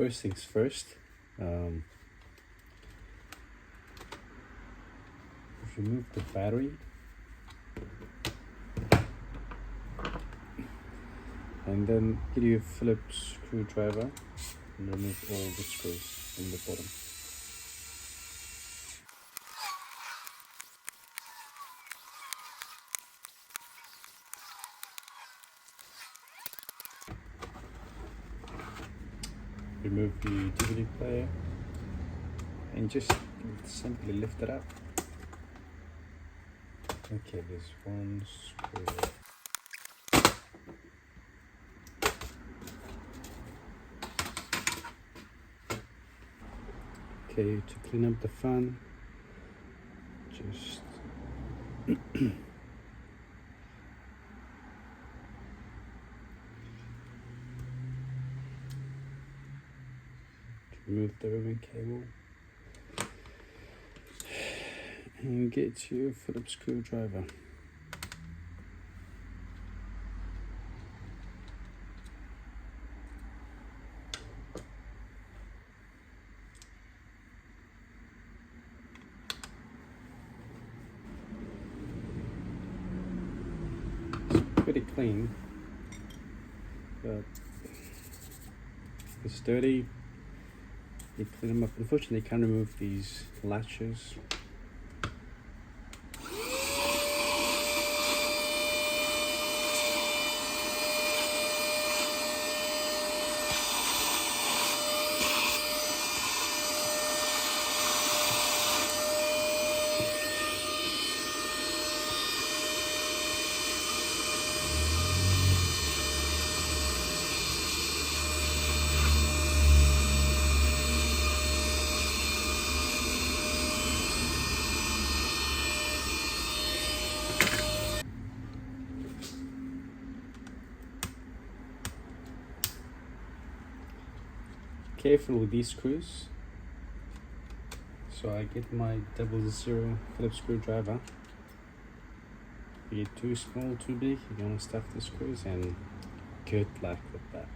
first things first, remove the battery and then get your Phillips screwdriver and remove all the screws from the bottom. Remove the DVD player and just simply lift it up. Okay, there's one screw. Okay, to clean up the fan, just remove the ribbon cable and get your Phillips screwdriver. It's pretty clean, but it's dirty. You clean them up. Unfortunately, you can't remove these latches. Careful with these screws. So I get my 00 Phillips screwdriver. If you get too small, too big, you're gonna stuff the screws, and good luck with that.